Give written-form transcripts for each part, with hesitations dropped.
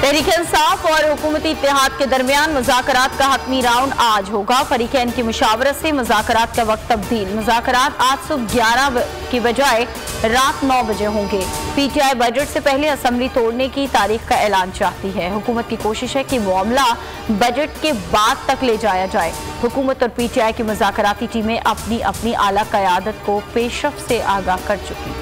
तहरीक-ए-इंसाफ और हुकूमती इत्तेहाद के दरमियान मुज़ाकरात का हतमी राउंड आज होगा। फरीकैन की मुशावरत से मुज़ाकरात का वक्त तब्दील। मुज़ाकरात आज सुबह 11 की बजाय रात 9 बजे होंगे। PTI बजट से पहले असम्बली तोड़ने की तारीख का ऐलान चाहती है। हुकूमत की कोशिश है कि मामला बजट के बाद तक ले जाया जाए। हुकूमत और PTI की मुज़ाकराती टीमें अपनी अपनी आला क़यादत को पेशरफ से आगाह कर चुकी।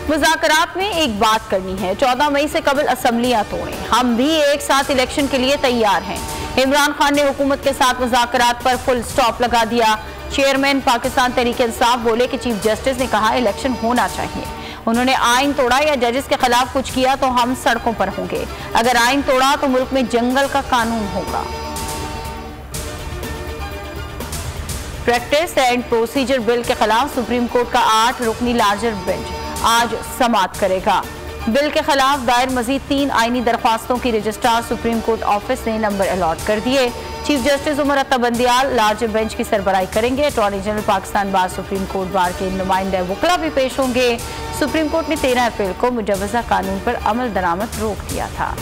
मुज़ाकरात में एक बात करनी है, 14 मई से कबल असम्बलियां तोड़ें। हम भी एक साथ इलेक्शन के लिए तैयार हैं। इमरान खान ने हुकूमत के साथ मुज़ाकरात पर फुल स्टॉप लगा दिया। चेयरमैन पाकिस्तान तहरीक-ए-इंसाफ बोले कि चीफ जस्टिस ने कहा इलेक्शन होना चाहिए। उन्होंने आइन तोड़ा या जजेस के खिलाफ कुछ किया तो हम सड़कों पर होंगे। अगर आइन तोड़ा तो मुल्क में जंगल का कानून होगा। प्रैक्टिस एंड प्रोसीजर बिल के खिलाफ सुप्रीम कोर्ट का 8 रुकनी लार्जर बेंच आज समाअत करेगा। बिल के खिलाफ दायर मजीद 3 आईनी दरख्वास्तों की रजिस्ट्रार सुप्रीम कोर्ट ऑफिस ने नंबर अलॉट कर दिए। Chief justice Umar Ata Bandial larger bench की सरबराही करेंगे। अटॉर्नी जनरल पाकिस्तान बार सुप्रीम कोर्ट बार के नुमाइंदे वकला भी पेश होंगे। सुप्रीम कोर्ट ने 13 अप्रैल को मुजवजा कानून पर अमल दरामद रोक दिया था।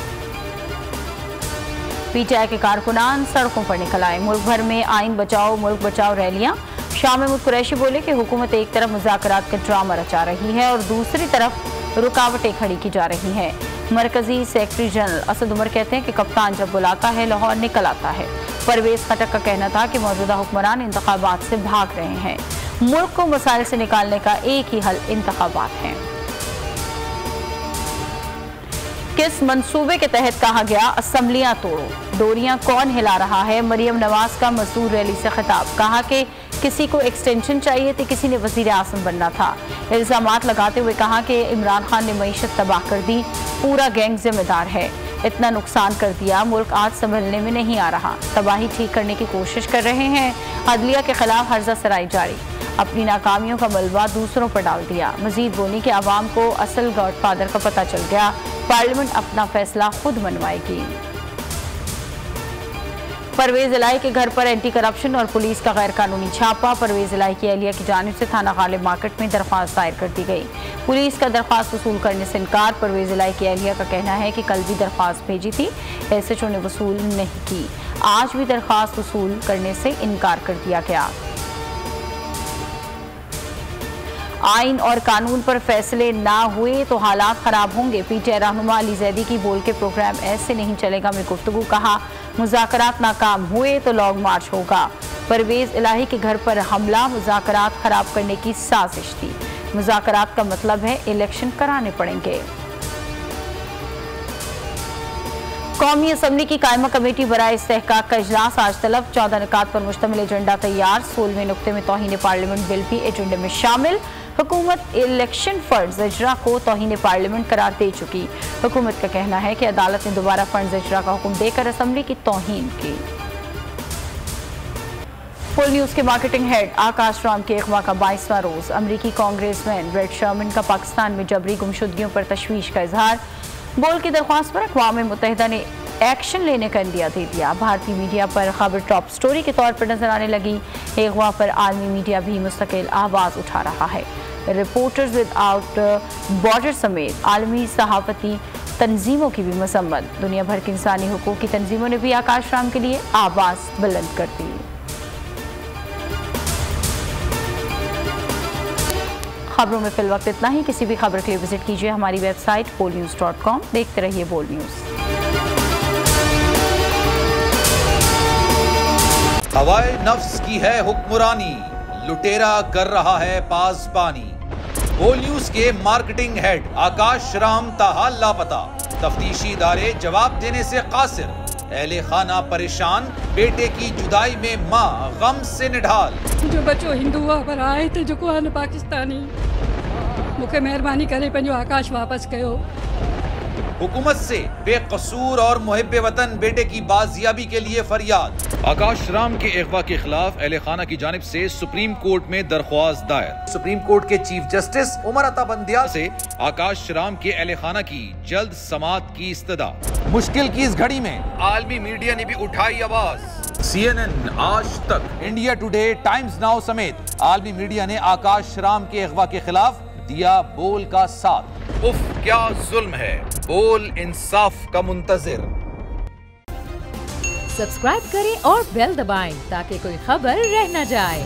PTI के कारकुनान सड़कों पर निकल आए। मुल्क भर में आइन बचाओ मुल्क बचाओ रैलियां। शाह महमूद कुरैशी बोले कि हुकूमत एक तरफ मुज़ाकरात का ड्रामा रचा रही है और दूसरी तरफ रुकावटें खड़ी की जा रही हैं। मरकजी सेक्रेटरी जनरल असद उमर कहते हैं कि कप्तान जब बुलाता है लाहौर निकल आता है। परवेज खटक का कहना था कि मौजूदा हुक्मरान इंतखाबात से भाग रहे हैं। मुल्क को मसाइल से निकालने का एक ही हल इंतखाबात है। किस मंसूबे के तहत कहा गया असम्बलियां तोड़ो? डोरियां कौन हिला रहा है? मरियम नवाज का मसूर रैली से खिताब। कहा कि किसी को एक्सटेंशन चाहिए तो किसी ने वजीर आज़म बनना था। इल्जामात लगाते हुए कहा कि इमरान खान ने मईशत तबाह कर दी, पूरा गैंग जिम्मेदार है। इतना नुकसान कर दिया, मुल्क आज संभलने में नहीं आ रहा। तबाही ठीक करने की कोशिश कर रहे हैं। अदलिया के खिलाफ हर्जा सराई जारी। अपनी नाकामियों का मलबा दूसरों पर डाल दिया। मजीद बोली कि आवाम को असल गॉडफादर का पता चल गया। पार्लियामेंट अपना फैसला खुद मनवाएगी। परवेज इलाही के घर पर एंटी करप्शन और पुलिस का गैर कानूनी छापा। परवेज इलाही की एहलिया की जानिब से थाना गालिब मार्केट में दरख्वास्त दायर कर दी गई। पुलिस का दरख्वास्त वसूल करने से इनकार। परवेज इलाही की एहलिया का कहना है कि कल भी दरख्वास्त भेजी थी, SHO ने वसूल नहीं की। आज भी दरख्वास्त वसूल करने से इनकार कर दिया गया। आइन और कानून पर फैसले ना हुए तो हालात खराब होंगे। PTI रहनुमा अली जैदी की बोल के प्रोग्राम ऐसे नहीं चलेगा में गुफ्तगू। कहा मुज़ाकरात नाकाम हुए तो लॉन्ग मार्च होगा। परवेज इलाही के घर पर हमला मुज़ाकरात खराब करने की साजिश थी। मुज़ाकरात का मतलब है इलेक्शन कराने पड़ेंगे। कौमी असम्बली की कायमा कमेटी बराए इस्तेहकाक का इजलास आज तलब। 14 निकात पर मुश्तमिल एजेंडा तैयार। 16वें नुक्ते में तौहीन पार्लियामेंट बिल भी एजेंडे में शामिल। हुकूमत इलेक्शन फंड्स इजरा को तौहीन पार्लियामेंट करार दे चुकी। हुकूमत का कहना है कि अदालत ने दोबारा फंड्स इजरा का हुक्म देकर असम्बली की तौहीन की। फुल न्यूज़ के मार्केटिंग हेड आकाश राम के अगवा का 22वां रोज। अमरीकी कांग्रेसमैन ब्रेट शर्मन का पाकिस्तान में जबरी गुमशुदगियों पर तशवीश का इजहार। बोल की दरख्वास्त पर अक़वाम मुत्तहिदा ने एक्शन लेने का इंदिया दे दिया। भारतीय मीडिया पर खबर टॉप स्टोरी के तौर पर नजर आने लगी। अगवा पर आलमी मीडिया भी मुस्तकिल आवाज़ उठा रहा है। रिपोर्टर्स विदाउट बॉर्डर समेत आलमी सहाफती तंजीमों की भी मसम्मत। दुनिया भर की इंसानी हुकूक की तंजीमों ने भी आकाश राम के लिए आवाज़ बुलंद कर दी। खबरों में फिल वक्त इतना ही। किसी भी खबर के लिए विजिट कीजिए हमारी वेबसाइट polnews.com। देखते रहिए बोल न्यूज़। हवाए नफ्स की है हुक्मरानी, लुटेरा कर रहा है पासबानी। बोल न्यूज के मार्केटिंग हेड आकाश राम ताहा लापता। तफ्तीशी इदारे जवाब देने से कासिर। अहले खाना परेशान, बेटे की जुदाई में माँ गम से निढाल। जो बच्चो हिंदू पर आए थे जो को पाकिस्तानी, मुझे मेहरबानी करे पंहिंजो आकाश वापस कयो। हुकूमत से बेकसूर और मुहिब्बे वतन बेटे की बाजियाबी के लिए फरियाद। आकाश राम के अगवा के खिलाफ अहले खाना की जानिब से सुप्रीम कोर्ट में दरख्वास्त दायर। सुप्रीम कोर्ट के चीफ जस्टिस उमर अता बंदियाल से आकाश राम के अहले खाना की जल्द समाअत की इस्तदा। मुश्किल की इस घड़ी में आलमी मीडिया ने भी उठाई आवाज। CNN, आज तक, इंडिया टुडे, टाइम्स नाउ समेत आलमी मीडिया ने आकाश राम के अगवा के खिलाफ दिया बोल का साथ। उफ क्या जुल्म है, बोल इंसाफ का मुंतजिर। सब्सक्राइब करें और बेल दबाएं ताकि कोई खबर रह न जाए।